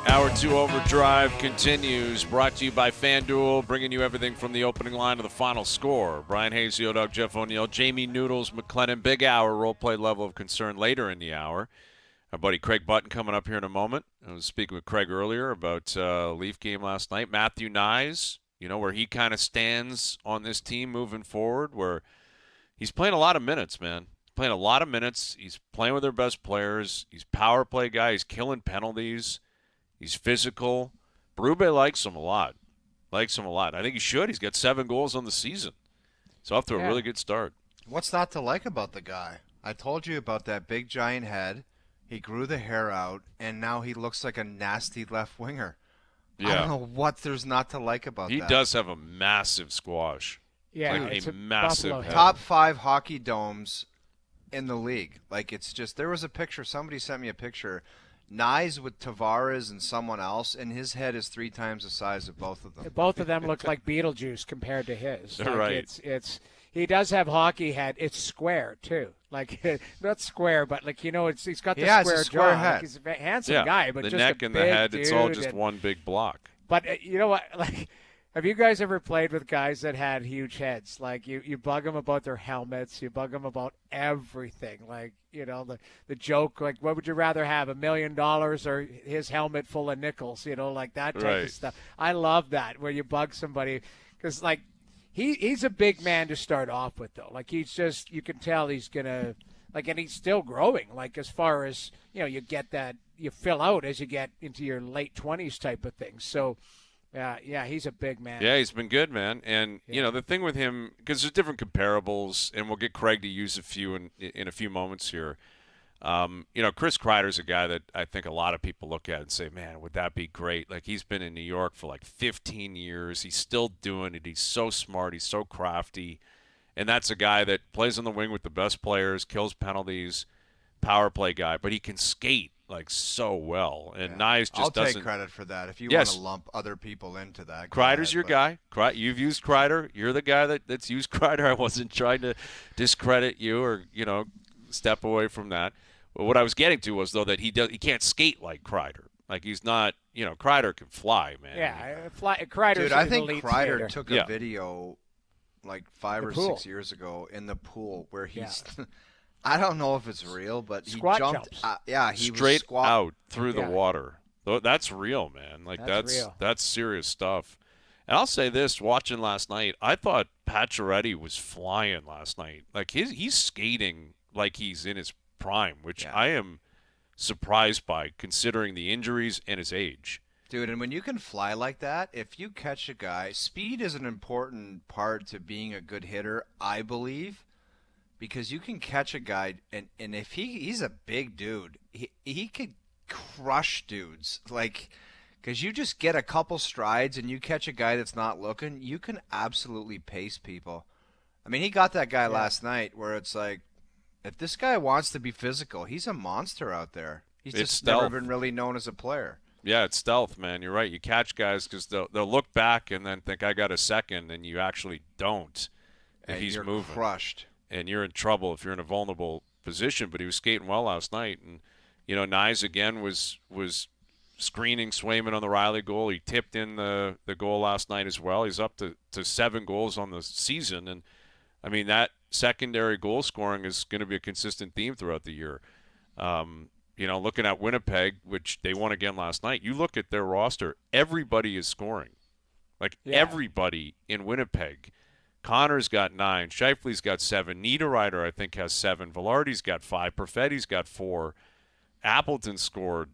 Hour 2 Overdrive continues, brought to you by FanDuel, bringing you everything from the opening line to the final score. Bryan Hayes, the O-Dog, Jeff O'Neill, Jamie Noodles, McLennan, big hour, role play level of concern later in the hour. Our buddy Craig Button coming up here in a moment. I was speaking with Craig earlier about Leaf game last night. Matthew Knies, where he kind of stands on this team moving forward, where he's playing a lot of minutes, man. Playing a lot of minutes. He's playing with their best players. He's power play guy. He's killing penalties. He's physical. Berube likes him a lot. I think he should. He's got 7 goals on the season. He's off to a really good start. What's not to like about the guy? I told you about that big giant head. He grew the hair out, and now he looks like a nasty left winger. Yeah. I don't know what there's not to like about that. He does have a massive squash. Yeah, like a massive head. Top 5 hockey domes in the league. Like, it's just, there was a picture, somebody sent me a picture, Knies with Tavares and someone else, and his head is 3 times the size of both of them. Both of them look like Beetlejuice compared to his. Like, right. It's he does have hockey head. It's square too. Like not square, but like he's got the square jaw. head. Like, he's a handsome guy, but the just neck a and big the head, dude it's all just one big block. But you know what? Like, have you guys ever played with guys that had huge heads? Like you bug them about their helmets, you bug them about everything. Like the joke, like what would you rather have, $1 million or his helmet full of nickels? Like that type of stuff. I love that where you bug somebody because like he's a big man to start off with though. Like he's just, you can tell he's gonna like, and he's still growing. Like as far as you get that, you fill out as you get into your late 20s type of thing. So. Yeah, he's a big man. Yeah, he's been good, man. And, the thing with him, because there's different comparables, and we'll get Craig to use a few in a few moments here. Chris Kreider's a guy that I think a lot of people look at and say, man, would that be great? Like, he's been in New York for like 15 years. He's still doing it. He's so smart. He's so crafty. And that's a guy that plays on the wing with the best players, kills penalties, power play guy, but he can skate like so well, and Knies just doesn't. I'll take credit for that. If you want to lump other people into that, Kreider's your guy. You've used Kreider. You're the guy that's used Kreider. I wasn't trying to discredit you or step away from that. But what I was getting to was though that he can't skate like Kreider. Like he's not. Kreider can fly, man. Yeah, Kreider's dude. I think elite Kreider skater. took a video like 5 or 6 years ago in the pool where he's. I don't know if it's real, but he jumped. He straight was out through the water. That's real, man. Like that's real. That's serious stuff. And I'll say this: watching last night, I thought Pacioretty was flying last night. Like he's skating like he's in his prime, which I am surprised by, considering the injuries and his age. Dude, and when you can fly like that, if you catch a guy, speed is an important part to being a good hitter, I believe. Because you can catch a guy, and if he's a big dude, he could crush dudes. Like, because you just get a couple strides and you catch a guy that's not looking, you can absolutely pace people. I mean, he got that guy last night where it's like, if this guy wants to be physical, he's a monster out there. He's just never been really known as a player. Yeah, it's stealth, man. You're right. You catch guys because they'll look back and then think, I got a second, and you actually don't. And he's you're moving. Crushed. And you're in trouble if you're in a vulnerable position. But he was skating well last night. And, Knies again was screening Swayman on the Riley goal. He tipped in the goal last night as well. He's up to 7 goals on the season. And, I mean, that secondary goal scoring is going to be a consistent theme throughout the year. Looking at Winnipeg, which they won again last night, you look at their roster, everybody is scoring. Everybody in Winnipeg. Connor's got 9. Scheifele's got 7. Niederreiter, I think, has 7. Velarde's got 5. Perfetti's got 4. Appleton scored.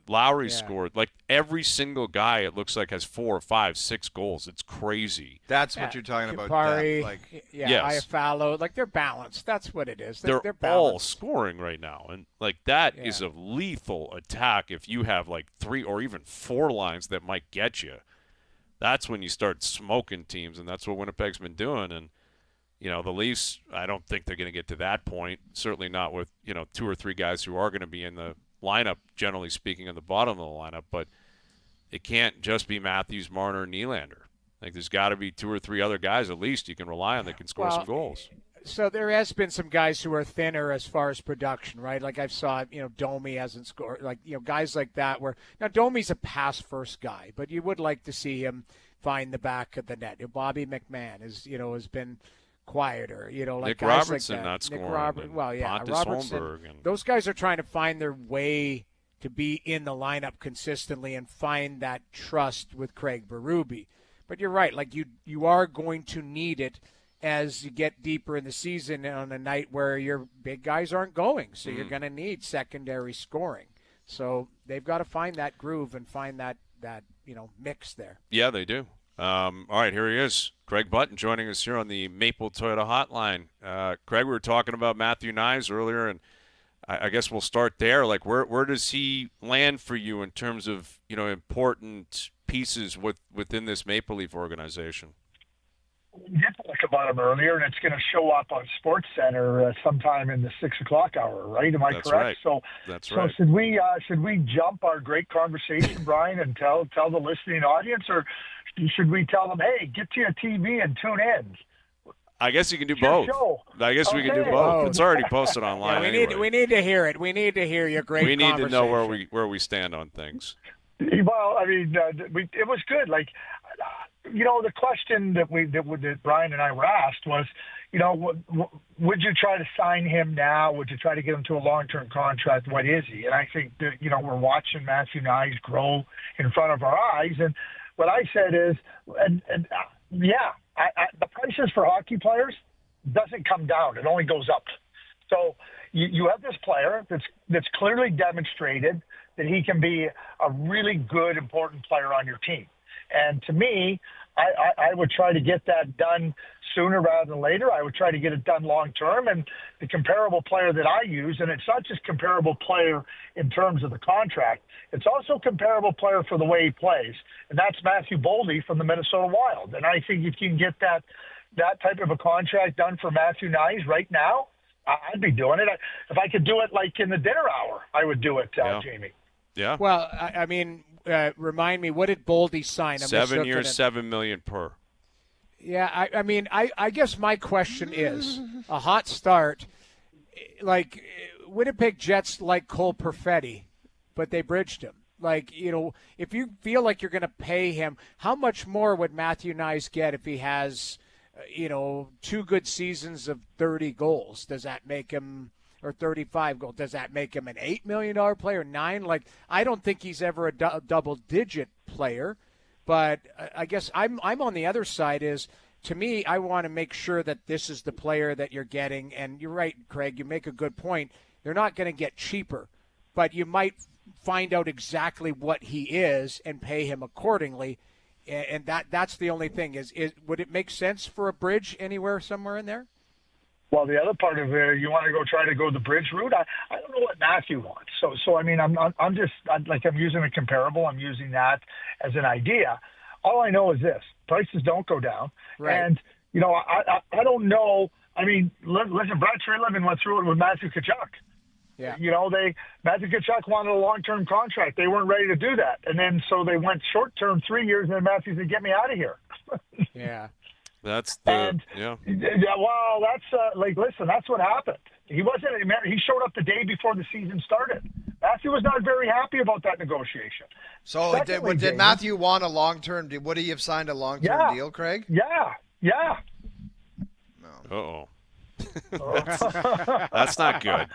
Lowry scored. Like, every single guy, it looks like, has 4, 5, 6 goals. It's crazy. That's what you're talking about. Parity, yes. Iafallo. Like, they're balanced. That's what it is. They're balanced. all scoring right now. And, that is a lethal attack if you have, 3 or even 4 lines that might get you. That's when you start smoking teams, and that's what Winnipeg's been doing. And, the Leafs, I don't think they're going to get to that point. Certainly not with, 2 or 3 guys who are going to be in the lineup, generally speaking, in the bottom of the lineup. But it can't just be Matthews, Marner, and Nylander. Like, there's got to be 2 or 3 other guys at least you can rely on that can score some goals. So there has been some guys who are thinner as far as production, right? Like I've saw, Domi hasn't scored. Like, guys like that where – now Domi's a pass-first guy, but you would like to see him find the back of the net. Bobby McMahon has been quieter. Like Nick guys Robertson like that. not scoring. Nick Robertson, well, yeah. Pontus Robertson. Holmberg Those guys are trying to find their way to be in the lineup consistently and find that trust with Craig Berube. But you're right. Like you are going to need it as you get deeper in the season on a night where your big guys aren't going. So you're going to need secondary scoring. So they've got to find that groove and find that mix there. Yeah, they do. All right, here he is. Craig Button joining us here on the Maple Toyota Hotline. Craig, we were talking about Matthew Knies earlier, and I guess we'll start there. Like, where does he land for you in terms of, important pieces within this Maple Leaf organization? We did talk about him earlier, and it's going to show up on SportsCenter sometime in the 6 o'clock hour, right? Am I That's correct? Right. So that's right. So should we jump our great conversation, Brian, and tell the listening audience, or should we tell them, hey, get to your TV and tune in? I guess you can do both. I guess we can do both. It's already posted online. We need to hear it. We need to hear your great conversation. We need to know where we stand on things. Well, I mean, it was good. Like, the question that Brian and I were asked was, would you try to sign him now? Would you try to get him to a long-term contract? What is he? And I think that, we're watching Matthew Knies grow in front of our eyes. And what I said is, the prices for hockey players doesn't come down. It only goes up. So you have this player that's clearly demonstrated that he can be a really good, important player on your team. And to me, I would try to get that done sooner rather than later. I would try to get it done long term. And the comparable player that I use, and it's not just comparable player in terms of the contract, it's also comparable player for the way he plays. And that's Matthew Boldy from the Minnesota Wild. And I think if you can get that type of a contract done for Matthew Knies right now, I'd be doing it. If I could do it like in the dinner hour, I would do it, Jamie. Yeah. Well, I mean, remind me, what did Boldy sign? 7 years, $7 million per. Yeah, I mean, I guess my question is, a hot start, like Winnipeg Jets like Cole Perfetti, but they bridged him. Like, if you feel like you're going to pay him, how much more would Matthew Knies get if he has, 2 good seasons of 30 goals? Does that make him, or 35 goals, does that make him an $8 million player, 9? Like, I don't think he's ever a double-digit player. But I guess I'm on the other side is, to me, I want to make sure that this is the player that you're getting. And you're right, Craig, you make a good point. They're not going to get cheaper, but you might find out exactly what he is and pay him accordingly. And that's the only thing is would it make sense for a bridge somewhere in there? Well, the other part of it, you want to try to go the bridge route. I don't know what Matthew wants. So I mean, I'm using a comparable. I'm using that as an idea. All I know is this: prices don't go down. Right. And I don't know. I mean, listen, Brad Treliving went through it with Matthew Tkachuk. Yeah. Matthew Tkachuk wanted a long-term contract. They weren't ready to do that, and then so they went short-term, 3 years, and then Matthew said, "Get me out of here." Yeah. That's the Well, that's listen. That's what happened. He wasn't. He showed up the day before the season started. Matthew was not very happy about that negotiation. So did Matthew want a long-term deal? Would he have signed a long-term deal, Craig? Yeah. No. That's not good.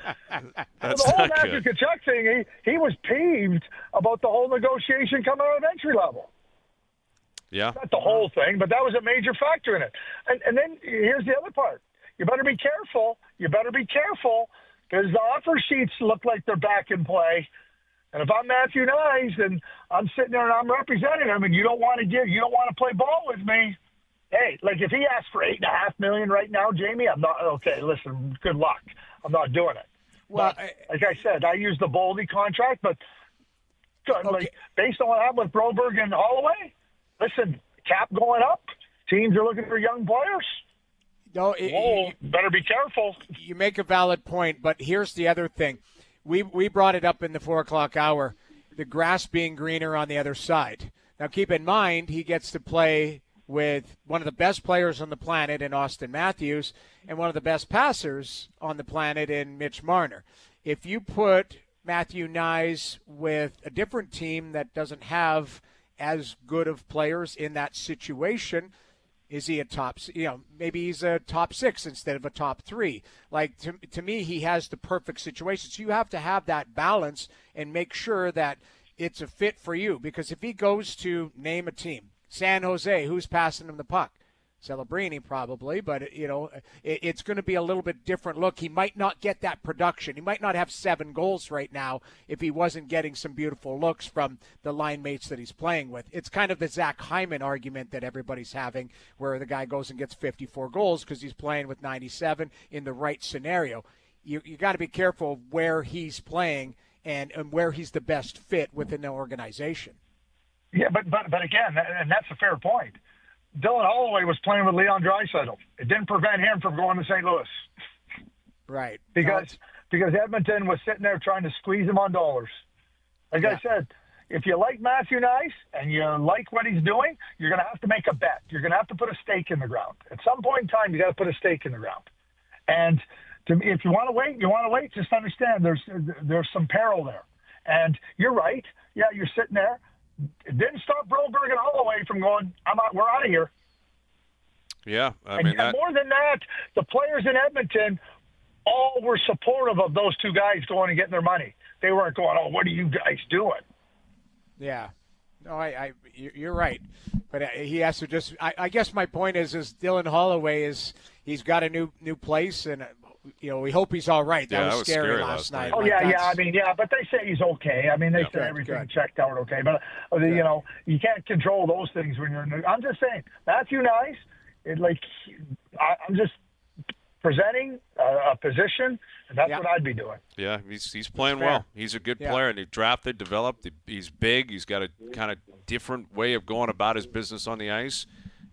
That's the whole not Matthew good. Tkachuk thing, he was peeved about the whole negotiation coming out of entry level. Yeah. Not the whole thing, but that was a major factor in it. And then here's the other part. You better be careful. Because the offer sheets look like they're back in play. And if I'm Matthew Knies and I'm sitting there and I'm representing him and you don't want to play ball with me, hey, like if he asks for $8.5 million right now, Jamie, I'm not okay. Listen, good luck. I'm not doing it. Well, like I said, I use the Boldy contract, but like based on what happened with Broberg and Holloway, listen, cap going up. Teams are looking for young players. No, better be careful. You make a valid point, but here's the other thing. We brought it up in the 4 o'clock hour, the grass being greener on the other side. Now, keep in mind, he gets to play with one of the best players on the planet in Austin Matthews and one of the best passers on the planet in Mitch Marner. If you put Matthew Knies with a different team that doesn't have as good of players in that situation, is he a top, maybe he's a top 6 instead of a top 3. Like, to me, he has the perfect situation. So you have to have that balance and make sure that it's a fit for you. Because if he goes to name a team, San Jose, who's passing him the puck? Celebrini probably, but it's going to be a little bit different look. He might not get that production. He might not have 7 goals right now if he wasn't getting some beautiful looks from the line mates that he's playing with. It's kind of the Zach Hyman argument that everybody's having, where the guy goes and gets 54 goals because he's playing with 97 in the right scenario. You got to be careful where he's playing and where he's the best fit within the organization. Yeah, but again, and that's a fair point. Dylan Holloway was playing with Leon Draisaitl. It didn't prevent him from going to St. Louis. Right. Because Edmonton was sitting there trying to squeeze him on dollars. Like I said, if you like Matthew Knies and you like what he's doing, you're going to have to make a bet. You're going to have to put a stake in the ground. At some point in time, you got to put a stake in the ground. And if you want to wait, you want to wait. Just understand there's some peril there. And you're right. Yeah, you're sitting there. It didn't stop Broberg and Holloway from going, we're out of here. Yeah, and more than that, the players in Edmonton all were supportive of those two guys going and getting their money. They weren't going, "Oh, what are you guys doing?" Yeah, no, you're right. But he has to just. I guess my point is Dylan Holloway he's got a new place, and we hope he's all right. That was scary last night. Oh, but they say he's okay. I mean, they say everything checked out okay. But, you can't control those things when you're – I'm just saying, Matthew Knies, I'm just presenting a position, and that's what I'd be doing. Yeah, he's playing well. He's a good player, and he drafted, developed. He's big. He's got a kind of different way of going about his business on the ice,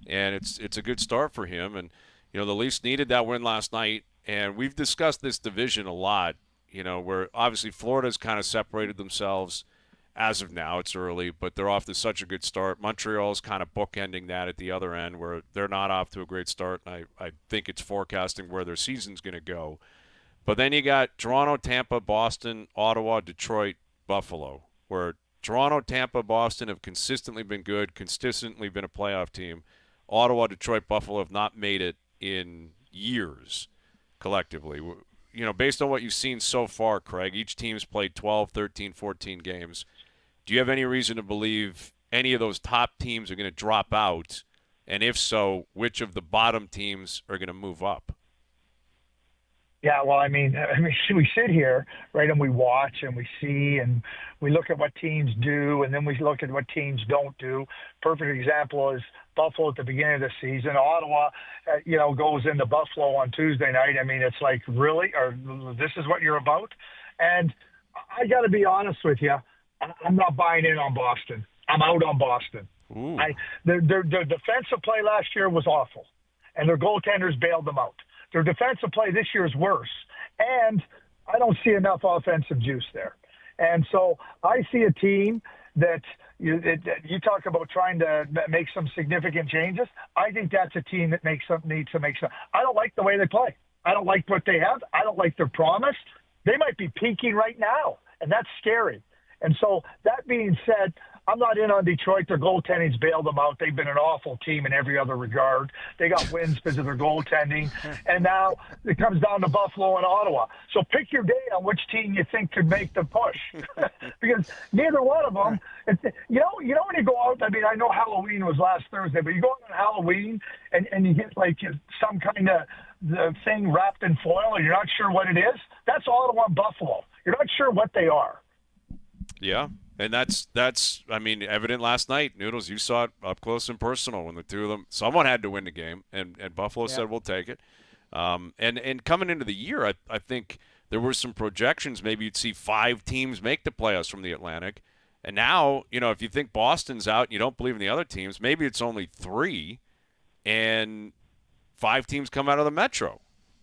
and it's a good start for him. And, the Leafs needed that win last night. And we've discussed this division a lot, where obviously Florida's kind of separated themselves as of now. It's early, but they're off to such a good start. Montreal's kind of bookending that at the other end, where they're not off to a great start. And I think it's forecasting where their season's going to go. But then you got Toronto, Tampa, Boston, Ottawa, Detroit, Buffalo, where Toronto, Tampa, Boston have consistently been good, consistently been a playoff team. Ottawa, Detroit, Buffalo have not made it in years. Collectively, based on what you've seen so far, Craig, each team's played 12, 13, 14 games. Do you have any reason to believe any of those top teams are going to drop out? And if so, which of the bottom teams are going to move up? Yeah, well, I mean, we sit here, right, and we watch and we see and we look at what teams do, and then we look at what teams don't do. Perfect example is Buffalo at the beginning of the season. Ottawa, goes into Buffalo on Tuesday night. I mean, it's like, really? Or this is what you're about? And I got to be honest with you, I'm not buying in on Boston. I'm out on Boston. Their defensive play last year was awful, and their goaltenders bailed them out. Their defensive play this year is worse, and I don't see enough offensive juice there. And so I see a team that you talk about trying to make some significant changes. I think that's a team that needs to make some. I don't like the way they play. I don't like what they have. I don't like their promise. They might be peaking right now, and that's scary. And so that being said, I'm not in on Detroit. Their goaltending's bailed them out. They've been an awful team in every other regard. They got wins because of their goaltending. And now it comes down to Buffalo and Ottawa. So pick your day on which team you think could make the push. Because neither one of them, when you go out, I mean, I know Halloween was last Thursday, but you go out on Halloween and you get like some kind of the thing wrapped in foil and you're not sure what it is. That's Ottawa and Buffalo. You're not sure what they are. Yeah. And that's evident last night. Noodles, you saw it up close and personal when the two of them, someone had to win the game, and Buffalo said, we'll take it. And coming into the year, I think there were some projections. Maybe you'd see 5 teams make the playoffs from the Atlantic. And now, if you think Boston's out and you don't believe in the other teams, maybe it's only 3, and 5 teams come out of the Metro,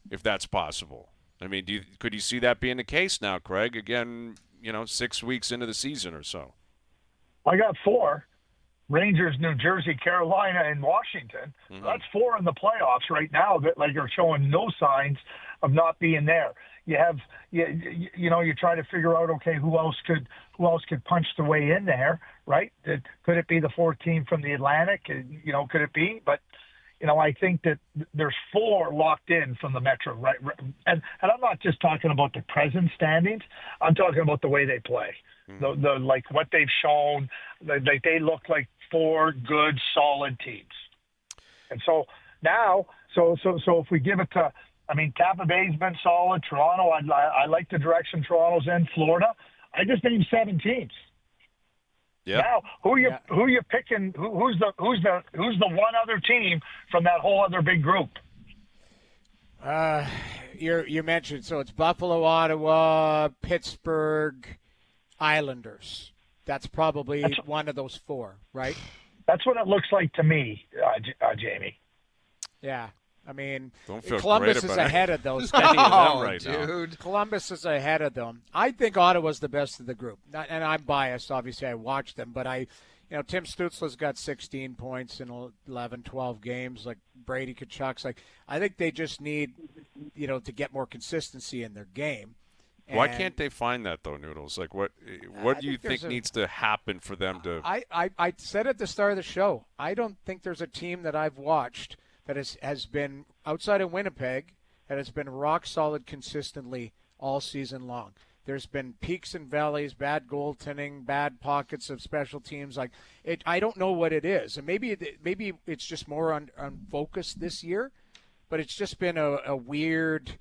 if that's possible. I mean, could you see that being the case now, Craig? Again, 6 weeks into the season or so. I got 4. Rangers, New Jersey, Carolina, and Washington. Mm-hmm. That's 4 in the playoffs right now that like are showing no signs of not being there. You have, you're trying to figure out, okay, who else could punch their way in there, right? Could it be the 4th team from the Atlantic? Could it be? But I think that there's 4 locked in from the Metro, right? And I'm not just talking about the present standings. I'm talking about the way they play. The like what they've shown, like they look like 4 good, solid teams. And so now, so if we give it to, Tampa Bay's been solid. Toronto, I like the direction Toronto's in. Florida, I just named 7 teams. Yeah. Now, who are you picking? Who's the one other team from that whole other big group? You mentioned, so it's Buffalo, Ottawa, Pittsburgh, Islanders. That's probably one of those 4, right? That's what it looks like to me, Jamie. Yeah. Don't feel Columbus great is about ahead of those any guys. of them right now. Dude. Columbus is ahead of them. I think Ottawa's the best of the group. And I'm biased, obviously. I watched them. But Tim Stützle's got 16 points in 11, 12 games. Like Brady Tkachuk's. I think they just need, to get more consistency in their game. Why can't they find that, though, Noodles? Like, what do you think needs to happen for them to – I said at the start of the show, I don't think there's a team that I've watched that has been outside of Winnipeg that has been rock solid consistently all season long. There's been peaks and valleys, bad goaltending, bad pockets of special teams. I don't know what it is, and maybe it's just more on focus this year, but it's just been a weird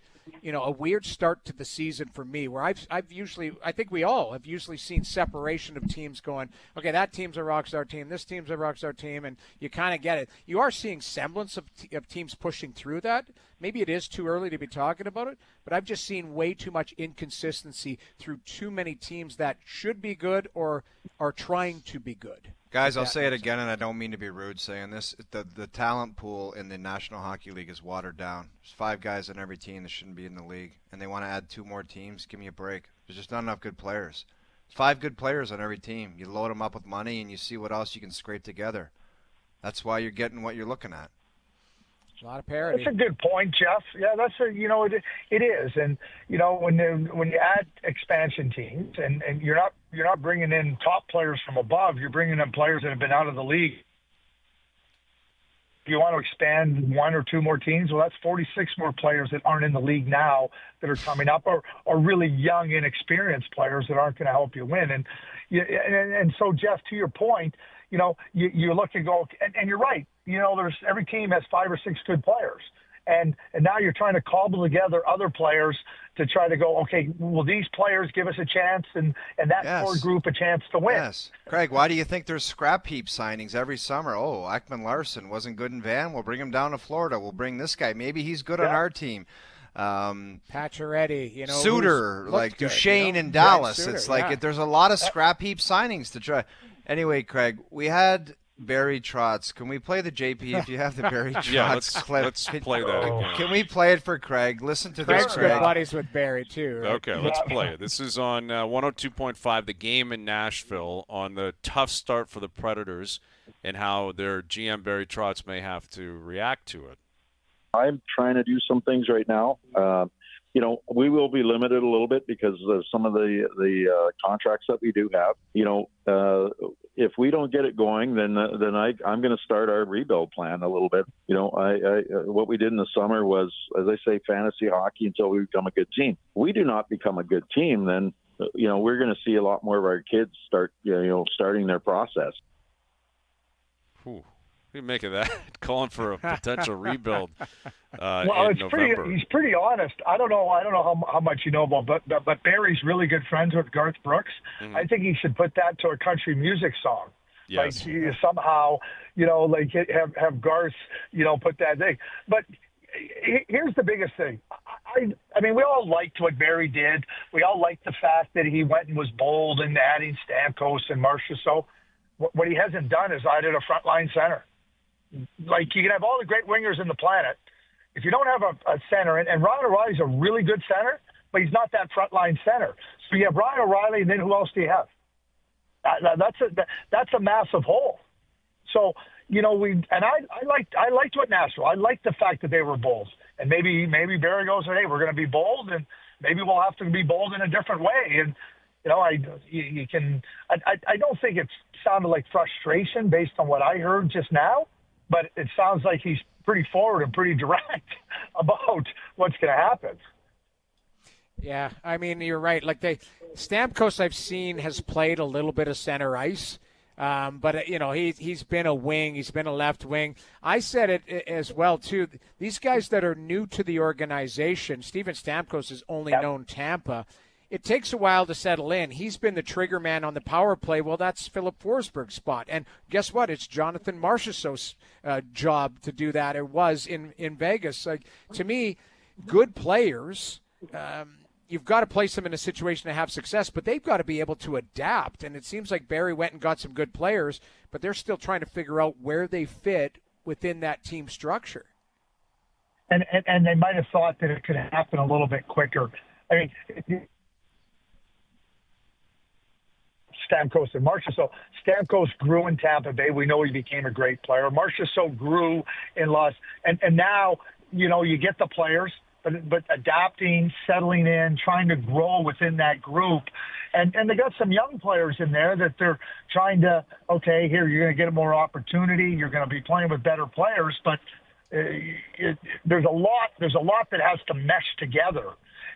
start to the season for me, where I think we all have usually seen separation of teams going, okay, that team's a rockstar team, this team's a rockstar team, and you kind of get it. You are seeing semblance of teams pushing through that. Maybe it is too early to be talking about it, but I've just seen way too much inconsistency through too many teams that should be good or are trying to be good. Guys, I'll say it again, and I don't mean to be rude saying this. The talent pool in the National Hockey League is watered down. There's 5 guys on every team that shouldn't be in the league, and they want to add 2 more teams. Give me a break. There's just not enough good players. 5 good players on every team. You load them up with money, and you see what else you can scrape together. That's why you're getting what you're looking at. A lot of parity. That's a good point, Jeff. Yeah, it is. And when you add expansion teams, and you're not bringing in top players from above, you're bringing in players that have been out of the league. If you want to expand 1 or 2 more teams, well, that's 46 more players that aren't in the league now that are coming up, or really young, inexperienced players that aren't going to help you win. And so, Jeff, to your point, you look and go, and you're right. There's every team has 5 or 6 good players, and now you're trying to cobble together other players to try to go, okay, will these players give us a chance, and that core group a chance to win? Yes. Craig, why do you think there's scrap heap signings every summer? Oh, Ekman Larson wasn't good in Van. We'll bring him down to Florida. We'll bring this guy. Maybe he's good on our team. Pacioretty, Suter, like Duchesne in Dallas. Suter, it's like there's a lot of scrap heap signings to try. Anyway, Craig, we had Barry Trotz. Can we play the JP if you have the Barry Trotz clip? Let's play that again. Can we play it for Craig? Listen to this, Craig. Good buddies with Barry, too. Right? Okay, let's play it. This is on 102.5, The Game in Nashville, on the tough start for the Predators and how their GM Barry Trotz may have to react to it. I'm trying to do some things right now. We will be limited a little bit because of some of the contracts that we do have. If we don't get it going, then I'm going to start our rebuild plan a little bit. What we did in the summer was, as I say, fantasy hockey until we become a good team. We do not become a good team, then we're going to see a lot more of our kids starting their process. What do you make of that? Calling for a potential rebuild in November. He's pretty honest. I don't know how much you know about, but Barry's really good friends with Garth Brooks. Mm-hmm. I think he should put that to a country music song. Yes. Like somehow, have Garth, put that thing. But here's the biggest thing. I mean, we all liked what Barry did. We all liked the fact that he went and was bold in adding Stamkos and Marchessault. What he hasn't done is added a frontline center. Like, you can have all the great wingers in the planet. If you don't have a center, and Ryan O'Reilly's a really good center, but he's not that frontline center. So you have Ryan O'Reilly, and then who else do you have? That's a massive hole. So, I liked what Nashville. I liked the fact that they were bold. And maybe Barry goes, hey, we're going to be bold, and maybe we'll have to be bold in a different way. And, I don't think it sounded like frustration based on what I heard just now, but it sounds like he's pretty forward and pretty direct about what's going to happen. Yeah, I mean, you're right. Like Stamkos, I've seen, has played a little bit of center ice. But he's been a wing. He's been a left wing. I said it as well, too. These guys that are new to the organization, Steven Stamkos has only known Tampa. It takes a while to settle in. He's been the trigger man on the power play. Well, that's Philip Forsberg's spot. And guess what? It's Jonathan Marchessault's job to do that. It was in Vegas. Like, to me, good players, you've got to place them in a situation to have success, but they've got to be able to adapt. And it seems like Barry went and got some good players, but they're still trying to figure out where they fit within that team structure. And they might have thought that it could happen a little bit quicker. I mean, Stamkos and Marchessault. Stamkos grew in Tampa Bay. We know he became a great player. Marchessault grew in and now, you get the players, but adapting, settling in, trying to grow within that group. And they got some young players in there that they're trying to, okay, here, you're going to get more opportunity. You're going to be playing with better players, but there's a lot that has to mesh together.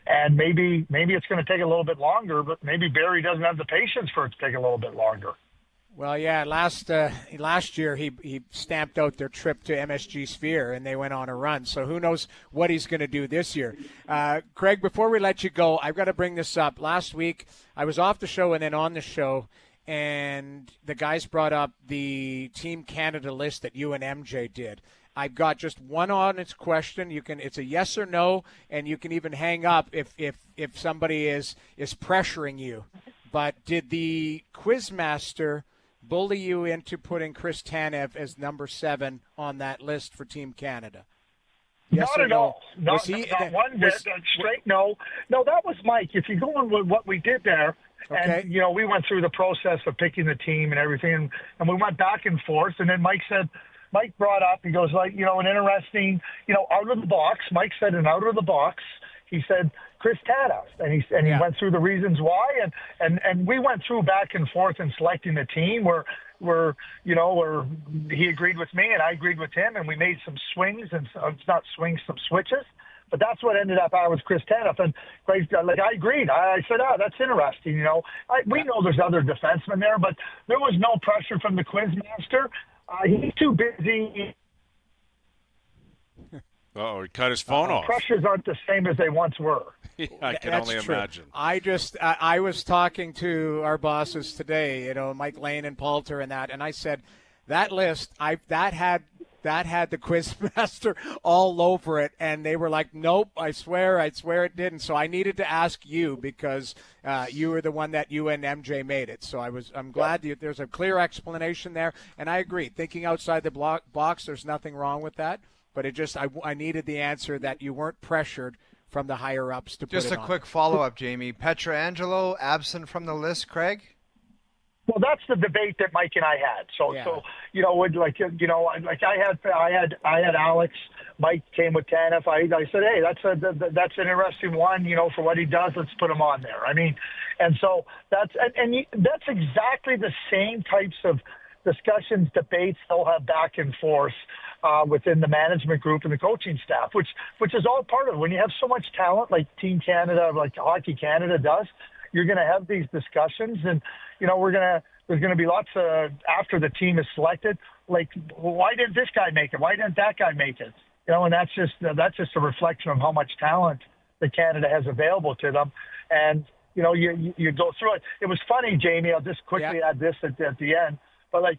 And maybe it's going to take a little bit longer, but maybe Barry doesn't have the patience for it to take a little bit longer. Well, yeah, last year he stamped out their trip to MSG Sphere, and they went on a run. So who knows what he's going to do this year. Craig, before we let you go, I've got to bring this up. Last week I was off the show and then on the show, and the guys brought up the Team Canada list that you and MJ did. I've got just one honest question. It's a yes or no, and you can even hang up if somebody is pressuring you. But did the Quizmaster bully you into putting Chris Tanev as number 7 on that list for Team Canada? Yes Not or at no? all. Not one bit. Straight no. No, that was Mike. If you go on with what we did there, okay. And, we went through the process of picking the team and everything, and we went back and forth, and then Mike brought up, he goes, an interesting, out of the box. Mike said an out of the box. He said Chris Tanev, and he went through the reasons why, and we went through back and forth in selecting the team where he agreed with me and I agreed with him, and we made some swings and not swings, some switches. But that's what ended up out with Chris Tanev. And I agreed. I said, that's interesting. We know there's other defensemen there, but there was no pressure from the Quizmaster. He's too busy. Oh, he cut his phone off. Pressures aren't the same as they once were. Yeah, I can That's only true. imagine. I was talking to our bosses today, Mike Lane and Poulter and that, and I said that list, that had the Quizmaster all over it, and they were like, nope, I swear it didn't. So I needed to ask you because you were the one that you and MJ made it. So I'm glad there's a clear explanation there, and I agree. Thinking outside the box, there's nothing wrong with that, but I needed the answer that you weren't pressured from the higher ups to put it on. Just a quick follow-up, Jamie. Pietrangelo absent from the list, Craig? Well, that's the debate that Mike and I had. So I had Alex. Mike came with Tanev. I said, hey, that's an interesting one. For what he does, let's put him on there. I mean, and so that's exactly the same types of discussions, debates they'll have back and forth within the management group and the coaching staff, which is all part of it. When you have so much talent like Team Canada, like Hockey Canada does, you're going to have these discussions, and there's going to be lots of, after the team is selected, like, why didn't this guy make it? Why didn't that guy make it? And that's just a reflection of how much talent that Canada has available to them. And you go through it. It was funny, Jamie. I'll just quickly add this at the end. But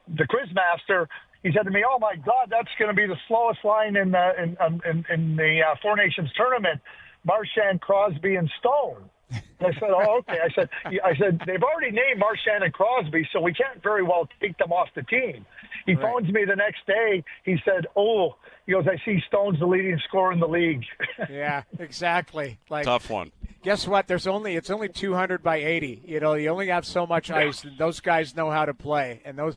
the Quizmaster, he said to me, "Oh my God, that's going to be the slowest line in the Four Nations tournament, Marchand, Crosby, and Stone." And I said, "Oh, okay." I said they've already named Marchand and Crosby, so we can't very well take them off the team. He phones me the next day. He said, "Oh," he goes, "I see Stone's the leading scorer in the league." Yeah, exactly. Tough one. guess what? It's only 200 by 80. You know, you only have so much ice, and those guys know how to play. And those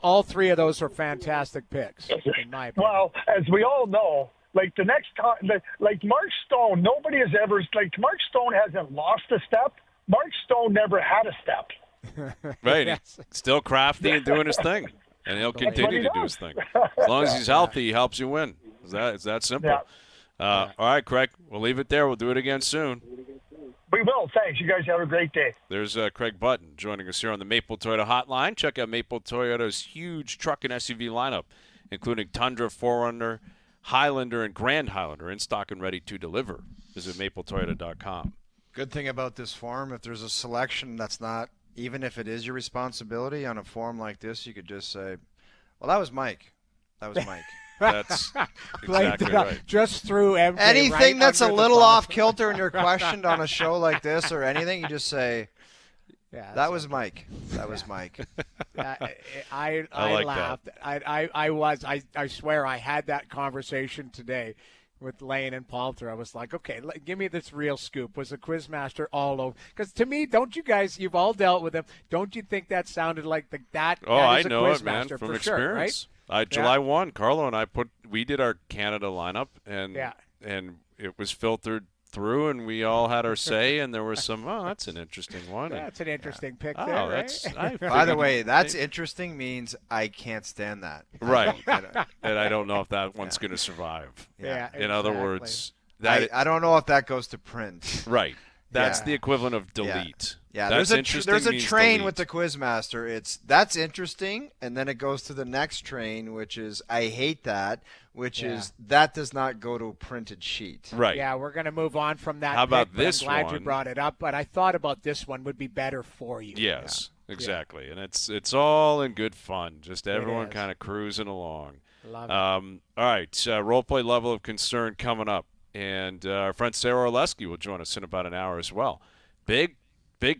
all three of those are fantastic picks, in my opinion. Well, as we all know, like the next time, like Mark Stone, nobody has ever, like Mark Stone hasn't lost a step. Mark Stone never had a step. Right. Yes. He's still crafty and doing his thing. And he'll continue to do his thing. As long as he's healthy, he helps you win. It's that simple. Yeah. All right, Craig. We'll leave it there. We'll do it again soon. We will. Thanks. You guys have a great day. There's Craig Button joining us here on the Maple Toyota Hotline. Check out Maple Toyota's huge truck and SUV lineup, including Tundra, 4Runner, Highlander, and Grand Highlander, in stock and ready to deliver. Visit mapletoyota.com. Good thing about this form, if there's a selection that's not, even if it is your responsibility on a form like this, you could just say, well, that was Mike. That was Mike. That's exactly right. Just through MJ Anything right that's a under the little bus. off kilter and you're questioned on a show like this or anything, you just say, Yeah, that was Mike. That was Mike. I like laughed. I swear I had that conversation today with Lane and Palter. I was like, okay, give me this real scoop. Was the Quizmaster all over? Because to me, don't you guys, you've all dealt with him, don't you think that sounded like that Oh, that I is a know it, man, Quizmaster from for experience. Sure, right? July 1, Carlo and I we did our Canada lineup, and it was filtered through, and we all had our say, and there was some, that's an interesting one. That's an interesting pick Oh, there, that's right? By the way, that's interesting means I can't stand that. Right. I don't- And I don't know if that one's going to survive. Yeah, In other exactly. words, I don't know if that goes to print. right. That's Yeah. the equivalent of delete. Yeah, That's there's interesting a means train delete. with the Quizmaster. That's interesting, and then it goes to the next train, which is I hate that, which is that does not go to a printed sheet. Right. Yeah, we're going to move on from that. How about pick, but this I'm glad you one? brought it up, but I thought about this one would be better for you. Yes, exactly. And it's all in good fun. Just everyone is. kind of cruising along. Love it. All right, role play level of concern coming up. And our friend Sarah Orlesky will join us in about an hour as well. Big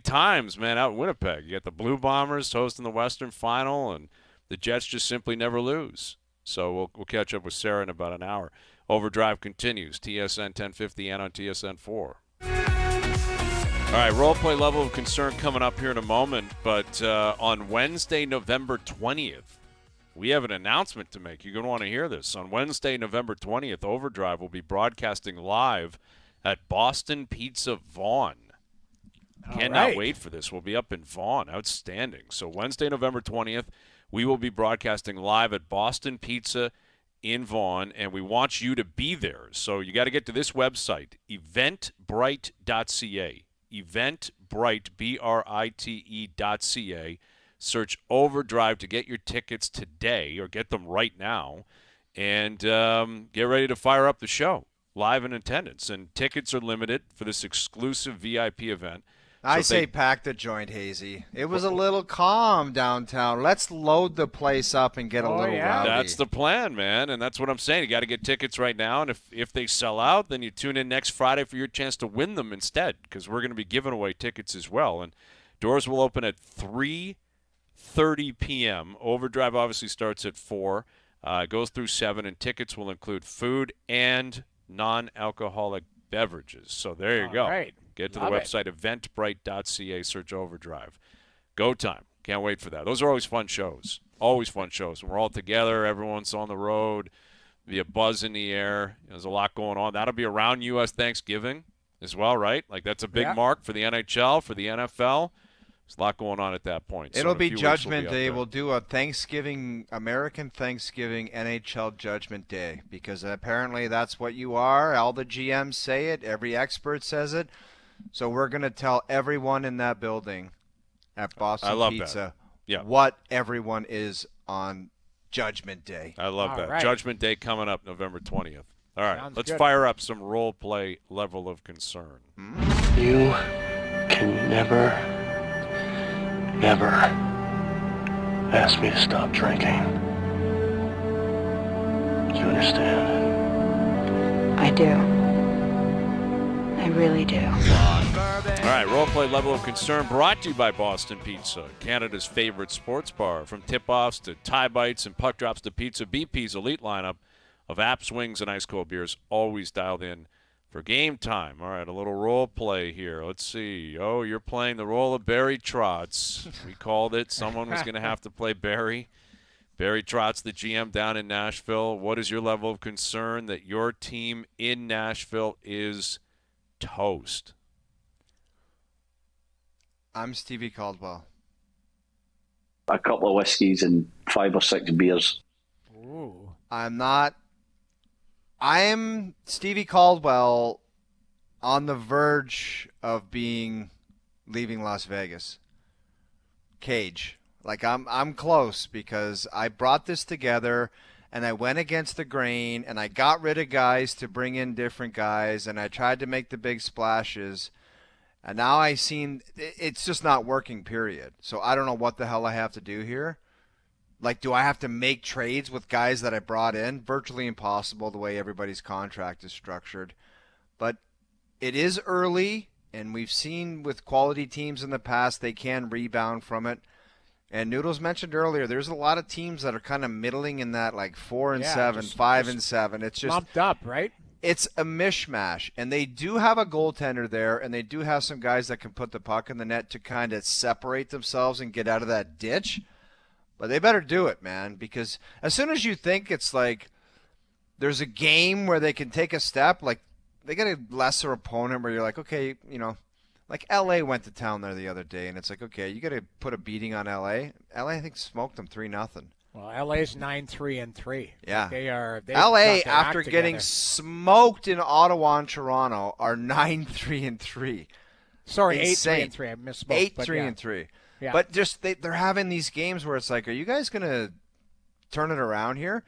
times, man, out in Winnipeg. You got the Blue Bombers hosting the Western Final, and the Jets just simply never lose. So we'll catch up with Sarah in about an hour. Overdrive continues, TSN 1050 and on TSN 4. All right, role play level of concern coming up here in a moment. But on Wednesday, November 20th, we have an announcement to make. You're going to want to hear this. On Wednesday, November 20th, Overdrive will be broadcasting live at Boston Pizza Vaughan. Cannot wait for this. We'll be up in Vaughan. Outstanding. So Wednesday, November 20th, we will be broadcasting live at Boston Pizza in Vaughan, and we want you to be there. So you got to get to this website, eventbrite.ca. Eventbrite, BRITE.ca. Search Overdrive to get your tickets today, or get them right now, and get ready to fire up the show, live in attendance. And tickets are limited for this exclusive VIP event. I say pack the joint, Hazy. It was a little calm downtown. Let's load the place up and get a little rowdy. That's the plan, man, and that's what I'm saying. You got to get tickets right now, and if they sell out, then you tune in next Friday for your chance to win them instead, because we're going to be giving away tickets as well. And doors will open at 3:30 p.m. Overdrive obviously starts at 4, goes through 7, and tickets will include food and non-alcoholic beverages. So there you go. Right. Get to Love the it. website, eventbrite.ca, search Overdrive. Go time. Can't wait for that. Those are always fun shows. Always fun shows. When we're all together, everyone's on the road, be a buzz in the air. There's a lot going on. That'll be around U.S. Thanksgiving as well, right? Like, that's a big mark for the NHL, for the NFL. There's a lot going on at that point. It'll So in a be few weeks, Judgment we'll be Day. up there. We'll do a American Thanksgiving NHL Judgment Day, because apparently that's what you are. All the GMs say it. Every expert says it. So we're going to tell everyone in that building at Boston Pizza what everyone is on Judgment Day. I love that. right. Judgment Day coming up November 20th. All right, Sounds let's good. fire up some role play level of concern. You can never ask me to stop drinking. Do you understand? I do. I really do. All right, role play level of concern brought to you by Boston Pizza, Canada's favorite sports bar. From tip-offs to tie bites and puck drops to pizza, BP's elite lineup of apps, wings, and ice cold beers, always dialed in for game time. All right, a little role play here. Let's see. Oh, you're playing the role of Barry Trotz. We called it. Someone was going to have to play Barry. Barry Trotz, the GM down in Nashville. What is your level of concern that your team in Nashville is toast? I'm Stevie Caldwell. A couple of whiskeys and 5 or 6 beers. Ooh. I'm Stevie Caldwell on the verge of leaving Las Vegas. Cage. Like I'm close because I brought this together and I went against the grain and I got rid of guys to bring in different guys and I tried to make the big splashes. And now it's just not working, period. So I don't know what the hell I have to do here. Like, do I have to make trades with guys that I brought in? Virtually impossible the way everybody's contract is structured. But it is early, and we've seen with quality teams in the past, they can rebound from it. And Noodles mentioned earlier, there's a lot of teams that are kind of middling in that, like 4-7, 5-7. It's just bumped up, right? It's a mishmash, and they do have a goaltender there, and they do have some guys that can put the puck in the net to kind of separate themselves and get out of that ditch. But they better do it, man, because as soon as you think it's like there's a game where they can take a step, like they get a lesser opponent where you're like, okay, like L.A. went to town there the other day, and it's like, okay, you got to put a beating on L.A. L.A. I think smoked them 3-0. Well, LA's 9-3-3. Yeah, they are. LA, after getting smoked in Ottawa and Toronto, are 9-3-3. Sorry, Insane. 8-3-3. I misspoke. 8-3-3. Yeah. But just they're having these games where it's like, are you guys gonna turn it around here?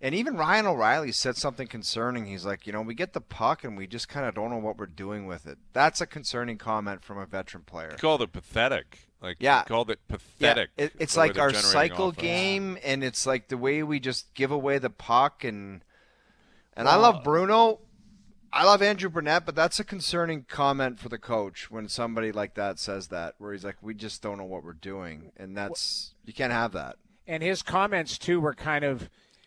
And even Ryan O'Reilly said something concerning. He's like, we get the puck and we just kind of don't know what we're doing with it. That's a concerning comment from a veteran player. He called it pathetic. He called it pathetic. Yeah. It's like our cycle game, and it's like the way we just give away the puck. And I love Bruno. I love Andrew Burnett, but that's a concerning comment for the coach when somebody like that says that, where he's like, we just don't know what we're doing. And you can't have that. And his comments, too, were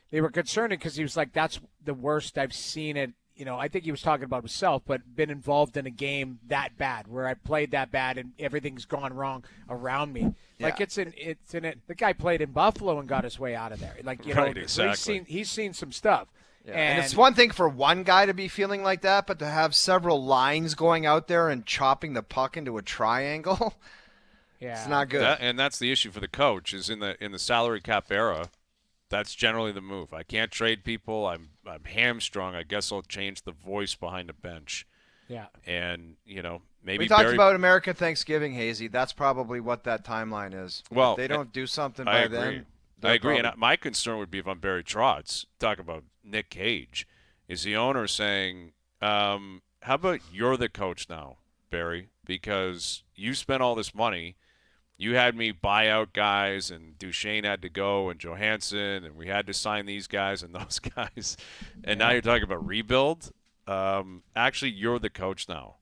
they were concerning because he was like, that's the worst I've seen it. I think he was talking about himself, but been involved in a game that bad where I played that bad and everything's gone wrong around me. Yeah. Like the guy played in Buffalo and got his way out of there. Like, right, exactly. He's seen some stuff. Yeah. And it's one thing for one guy to be feeling like that, but to have several lines going out there and chopping the puck into a triangle, it's not good. And that's the issue for the coach is in the salary cap era. That's generally the move. I can't trade people. I'm hamstrung. I guess I'll change the voice behind the bench. Yeah. And, maybe we talked about American Thanksgiving, Hazy. That's probably what that timeline is. Well, if they don't do something I by agree. then. I agree. And my concern would be if I'm Barry Trotz, talk about Nick Cage, is the owner saying, how about you're the coach now, Barry, because you spent all this money. You had me buy out guys, and Duchesne had to go, and Johansson, and we had to sign these guys and those guys. And now you're talking about rebuild. Actually, you're the coach now.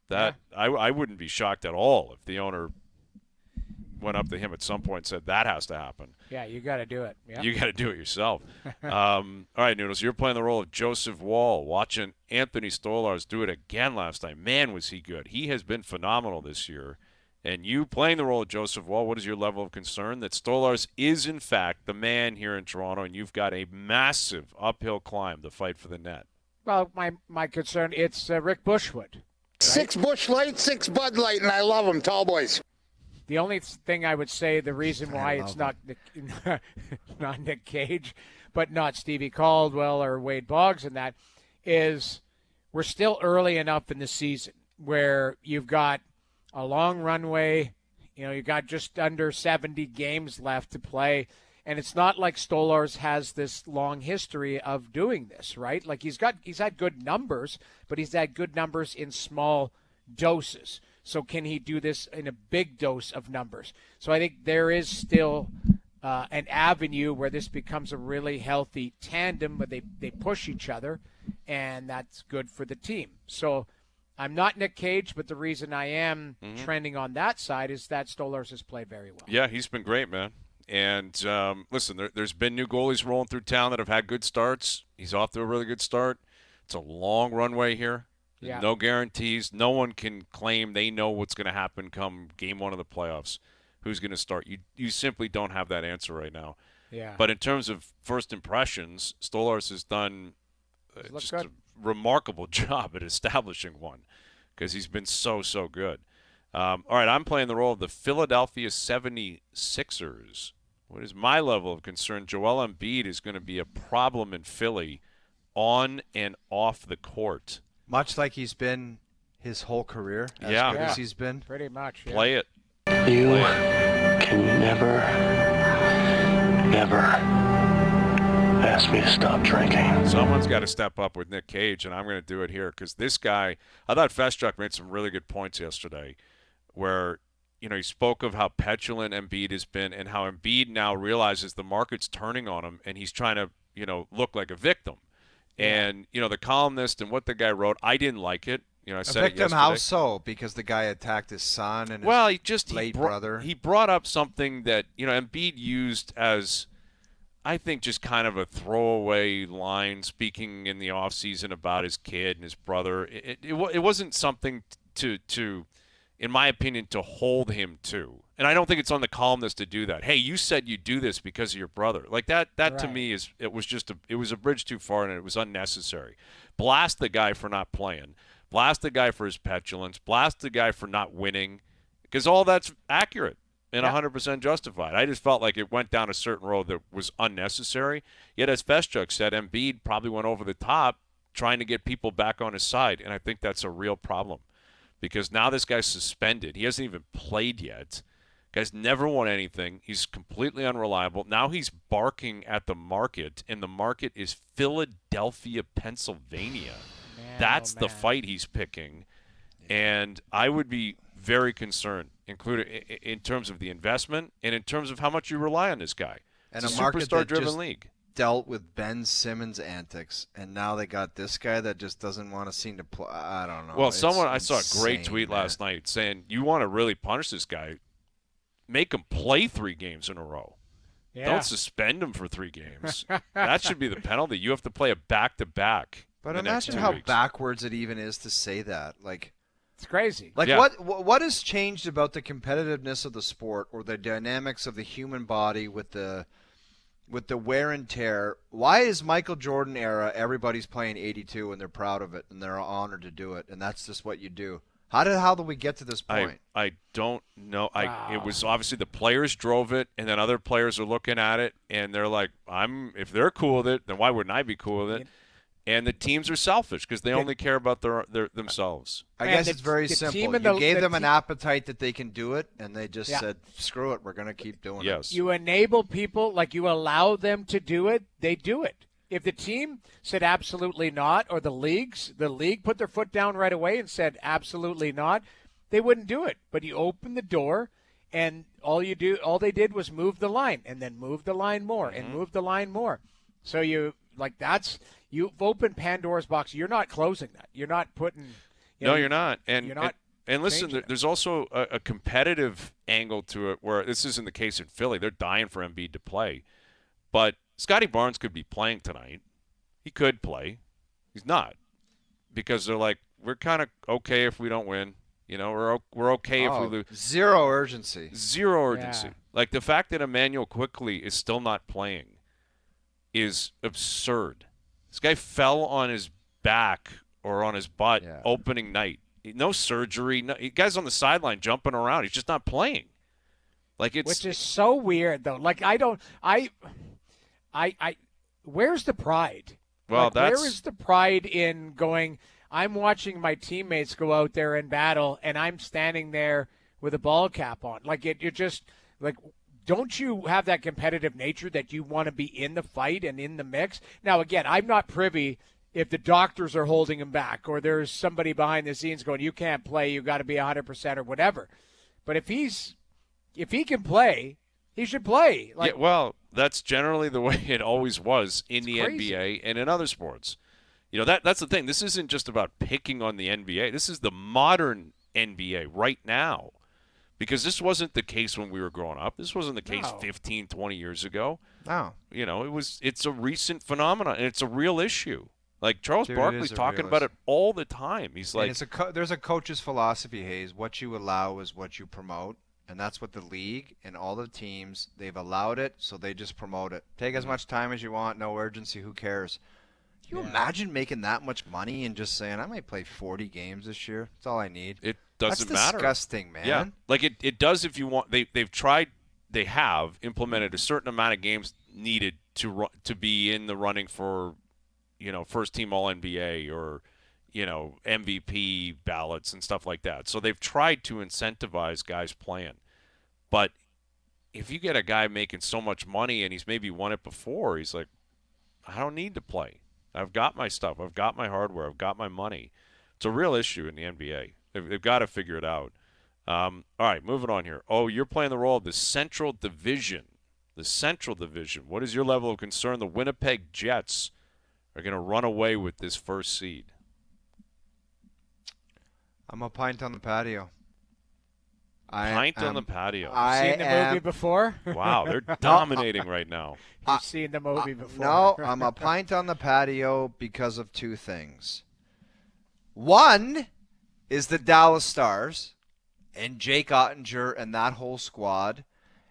I wouldn't be shocked at all if the owner went up to him at some point and said, that has to happen. Yeah, you got to do it. Yeah. You got to do it yourself. All right, Noodles, you're playing the role of Joseph Woll, watching Anthony Stolarz do it again last night. Man, was he good. He has been phenomenal this year. And you playing the role of Joseph Woll, what is your level of concern that Stolarz is, in fact, the man here in Toronto, and you've got a massive uphill climb to fight for the net? Well, my concern, it's Rick Bushwood. Right? 6 Busch Light, 6 Bud Light, and I love them, tall boys. The only thing I would say, the reason why it's not Nick Cage, but not Stevie Caldwell or Wade Boggs and that, is we're still early enough in the season where you've got a long runway, you've got just under 70 games left to play, and it's not like Stolarz has this long history of doing this, right? Like he's had good numbers, but he's had good numbers in small doses. So can he do this in a big dose of numbers? So I think there is still an avenue where this becomes a really healthy tandem, but they push each other, and that's good for the team. So I'm not Nick Cage, but the reason I am trending on that side is that Stolarz has played very well. Yeah, he's been great, man. And listen, there's been new goalies rolling through town that have had good starts. He's off to a really good start. It's a long runway here. Yeah. No guarantees. No one can claim they know what's going to happen come game one of the playoffs. Who's going to start? You simply don't have that answer right now. Yeah. But in terms of first impressions, Stolarz has done just a remarkable job at establishing one because he's been so good. All right, I'm playing the role of the Philadelphia 76ers. What is my level of concern? Joel Embiid is going to be a problem in Philly on and off the court. Much like he's been his whole career, as good as he's been. Pretty much. Yeah. Play it. You can never ask me to stop drinking. Someone's got to step up with Nick Cage, and I'm going to do it here because this guy, I thought Festchuk made some really good points yesterday where, he spoke of how petulant Embiid has been and how Embiid now realizes the market's turning on him and he's trying to, look like a victim. And, the columnist and what the guy wrote, I didn't like it. I said victim, it yesterday. how so? Because the guy attacked his son and his late brother. He brought up something that, Embiid used as, I think, just kind of a throwaway line speaking in the offseason about his kid and his brother. It wasn't something to, in my opinion, to hold him to. And I don't think it's on the columnist to do that. Hey, you said you do this because of your brother. Like that right. To me it was a bridge too far and it was unnecessary. Blast the guy for not playing. Blast the guy for his petulance. Blast the guy for not winning. Because all that's accurate and 100% justified. I just felt like it went down a certain road that was unnecessary. Yet, as Festchuk said, Embiid probably went over the top trying to get people back on his side. And I think that's a real problem. Because now this guy's suspended. He hasn't even played yet. Guy's never won anything. He's completely unreliable. Now he's barking at the market, and the market is Philadelphia, Pennsylvania. That's the fight he's picking. And I would be very concerned, including in terms of the investment and in terms of how much you rely on this guy. And it's a market superstar-driven that league. Dealt with Ben Simmons' antics, and now they got this guy that just doesn't want to seem to play. I don't know. Well, I saw a great tweet last night saying, you want to really punish this guy, make him play 3 games in a row. Yeah. Don't suspend him for 3 games. That should be the penalty. You have to play a back-to-back. But imagine how backwards it even is to say that. Like, it's crazy. Like, what has changed about the competitiveness of the sport or the dynamics of the human body with the wear and tear? Why is Michael Jordan era everybody's playing 82 and they're proud of it and they're honored to do it and that's just what you do? How did we get to this point? I don't know. It was obviously the players drove it, and then other players are looking at it, and they're like, if they're cool with it, then why wouldn't I be cool with it? And the teams are selfish because they only care about their themselves. I guess it's very simple. You gave them an appetite that they can do it, and they just said, screw it, we're going to keep doing it. You enable people, like you allow them to do it, they do it. If the team said absolutely not, or the league put their foot down right away and said absolutely not, they wouldn't do it. But you open the door, and all they did was move the line, and then move the line more, and move the line more. So you've opened Pandora's box. You're not closing that. You're not putting. No, you're not. And you're not. And listen, there's also a competitive angle to it where this isn't the case in Philly. They're dying for Embiid to play, but Scotty Barnes could be playing tonight. He could play. He's not, because they're like, we're kind of okay if we don't win. We're okay if we lose. Zero urgency. Yeah. Like the fact that Emmanuel Quickly is still not playing is absurd. This guy fell on his back or on his butt opening night. No surgery. No, guy's on the sideline jumping around. He's just not playing. Like which is so weird though. Like where's the pride? Well, where is the pride in going, I'm watching my teammates go out there and battle, and I'm standing there with a ball cap on? Like, you're just, like, don't you have that competitive nature that you want to be in the fight and in the mix? Now, again, I'm not privy if the doctors are holding him back or there's somebody behind the scenes going, you can't play, you got to be 100% or whatever. But if he can play, he should play. Like, yeah, well, that's generally the way it always was in the crazy. NBA and in other sports. That's the thing. This isn't just about picking on the NBA. This is the modern NBA right now, because this wasn't the case when we were growing up. This wasn't the case 15, 20 years ago. No. It's a recent phenomenon, and it's a real issue. Like Charles Dude, Barkley's talking about it all the time. He's like, there's a coach's philosophy, Hayes. What you allow is what you promote, and that's what the league and all the teams, they've allowed it, so they just promote it. Take as much time as you want, no urgency, who cares? Can you imagine making that much money and just saying, I might play 40 games this year. That's all I need. It doesn't matter. That's disgusting, man. Yeah, like it does if you want. They've tried. They have implemented a certain amount of games needed to be in the running for, first team All NBA or, MVP ballots and stuff like that. So they've tried to incentivize guys playing. But if you get a guy making so much money and he's maybe won it before, he's like, I don't need to play. I've got my stuff. I've got my hardware. I've got my money. It's a real issue in the NBA. They've got to figure it out. All right, moving on here. Oh, you're playing the role of the Central Division. The Central Division. What is your level of concern? The Winnipeg Jets are going to run away with this first seed. I'm a pint on the patio. On the patio. Seen the movie before? Wow, they're dominating right now. You've seen the movie before. No, I'm a pint on the patio because of two things. One is the Dallas Stars and Jake Ottinger and that whole squad.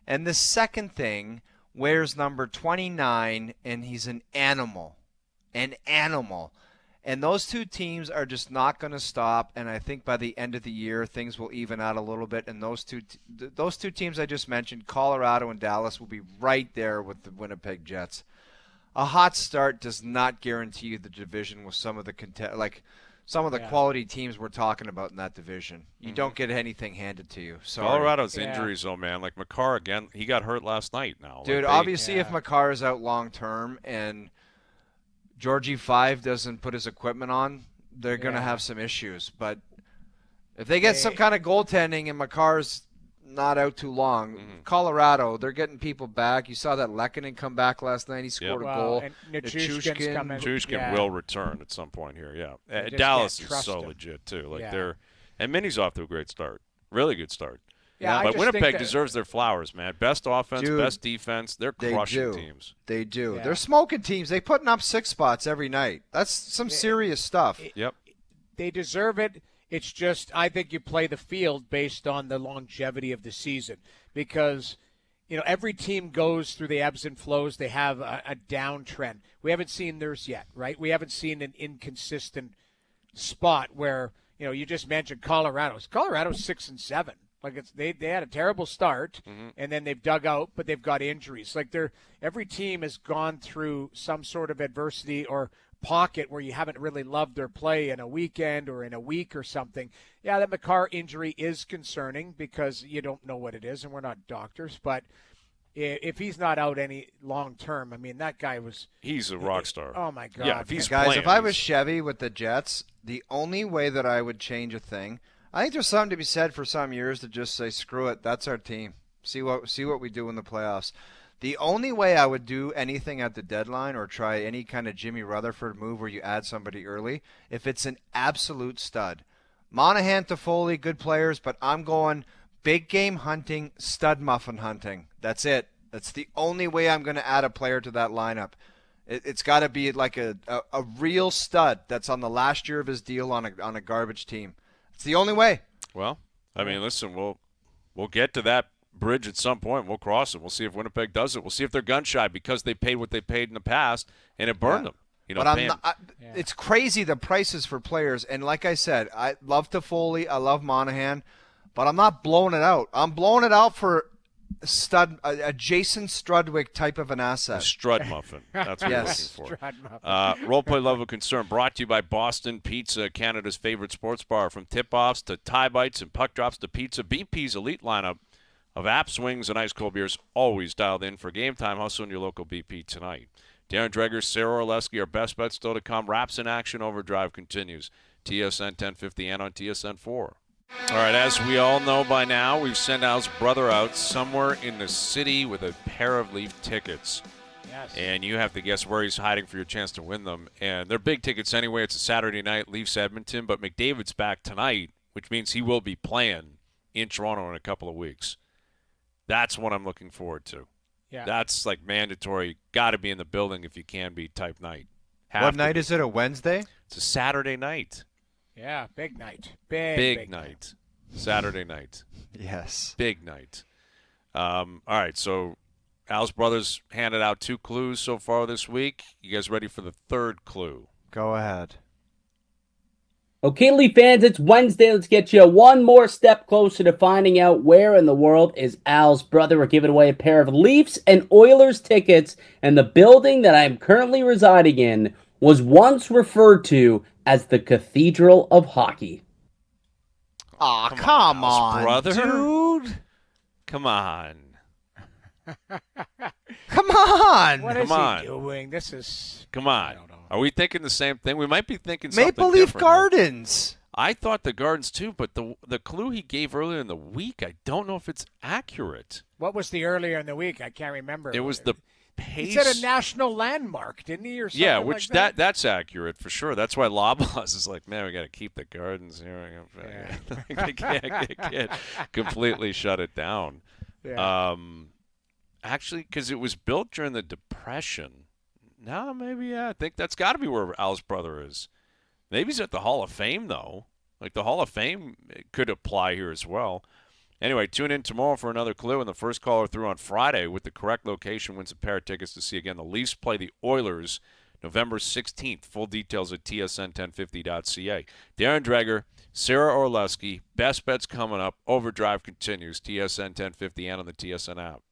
And the second thing, wears number 29, and he's an animal. An animal. And those two teams are just not going to stop, and I think by the end of the year, things will even out a little bit. And those two teams I just mentioned, Colorado and Dallas, will be right there with the Winnipeg Jets. A hot start does not guarantee you the division with some of the quality teams we're talking about in that division. You don't get anything handed to you. Sorry. Colorado's injuries, though, man. Like Makar, again, he got hurt last night now. Dude, obviously if Makar is out long-term and Georgie 5 doesn't put his equipment on, they're going to have some issues. But if they get some kind of goaltending and Makar's not out too long, Colorado, they're getting people back. You saw that Lehkonen come back last night. He scored a goal. And Nichushkin will return at some point here, yeah. Dallas is so legit, too. And Minnie's off to a great start. Really good start. Yeah, but Winnipeg deserves their flowers, man. Best offense, best defense. They're crushing teams. They do. Yeah. They're smoking teams. They're putting up 6 spots every night. That's some serious stuff. Yep. They deserve it. It's just I think you play the field based on the longevity of the season because, every team goes through the ebbs and flows. They have a downtrend. We haven't seen theirs yet, right? We haven't seen an inconsistent spot where, you just mentioned Colorado's 6-7. Like they had a terrible start, and then they've dug out, but they've got injuries. Like every team has gone through some sort of adversity or pocket where you haven't really loved their play in a weekend or in a week or something. Yeah, that Makar injury is concerning because you don't know what it is, and we're not doctors. But if he's not out any long term, I mean, that guy he's a rock star. Oh my God! Yeah, if he's guys, playing, if I was Chevy with the Jets, the only way that I would change a thing. I think there's something to be said for some years to just say, screw it, that's our team. See what we do in the playoffs. The only way I would do anything at the deadline or try any kind of Jimmy Rutherford move where you add somebody early, if it's an absolute stud. Monahan, Toffoli, good players, but I'm going big game hunting, stud muffin hunting. That's it. That's the only way I'm going to add a player to that lineup. It's got to be like a real stud that's on the last year of his deal on a garbage team. It's the only way. Well, I mean, listen, we'll get to that bridge at some point. We'll cross it. We'll see if Winnipeg does it. We'll see if they're gun shy because they paid what they paid in the past and it burned them. It's crazy the prices for players. And like I said, I love Toffoli. I love Monahan, but I'm not blowing it out. I'm blowing it out for a Jason Strudwick type of an asset. A Strud Muffin. That's what you're looking for. Roleplay Level of Concern brought to you by Boston Pizza, Canada's favorite sports bar. From tip-offs to tie bites and puck drops to pizza, BP's elite lineup of apps, wings, and ice cold beers always dialed in for game time. Hustle in your local BP tonight. Darren Dreger, Sarah Orlesky, our best bets still to come. Raps in action. OverDrive continues. TSN 1050 and on TSN 4. All right, as we all know by now, we've sent Al's brother out somewhere in the city with a pair of Leaf tickets. Yes. And you have to guess where he's hiding for your chance to win them. And they're big tickets anyway. It's a Saturday night, Leafs Edmonton, but McDavid's back tonight, which means he will be playing in Toronto in a couple of weeks. That's what I'm looking forward to. Yeah. That's like mandatory. Got to be in the building if you can be type night. What night is it? A Wednesday? It's a Saturday night. Yeah, big night. Big night. Saturday night. Yes. Big night. All right, so Al's brothers handed out 2 clues so far this week. You guys ready for the third clue? Go ahead. Okay, Leaf fans, it's Wednesday. Let's get you one more step closer to finding out where in the world is Al's brother. We're giving away a pair of Leafs and Oilers tickets, and the building that I'm currently residing in was once referred to as the Cathedral of Hockey. Aw, come on, brother. dude. Come on. Come on. What is he doing? This is... Come on. I don't know. Are we thinking the same thing? We might be thinking something Maple Leaf different here. Gardens. I thought the Gardens too, but the clue he gave earlier in the week, I don't know if it's accurate. What was the earlier in the week? I can't remember. It was the pace. He said a national landmark, didn't he, or something? Yeah, which like that's accurate for sure. That's why Loblaws is like, man, we got to keep the Gardens here. They can't completely shut it down. Yeah. Actually, because it was built during the Depression. No, maybe, yeah. I think that's got to be where Al's brother is. Maybe he's at the Hall of Fame, though. Like, the Hall of Fame could apply here as well. Anyway, tune in tomorrow for another clue, and the first caller through on Friday with the correct location wins a pair of tickets to see, again, the Leafs play the Oilers November 16th. Full details at tsn1050.ca. Darren Dreger, Sarah Orlesky, best bets coming up. OverDrive continues, TSN 1050 and on the TSN app.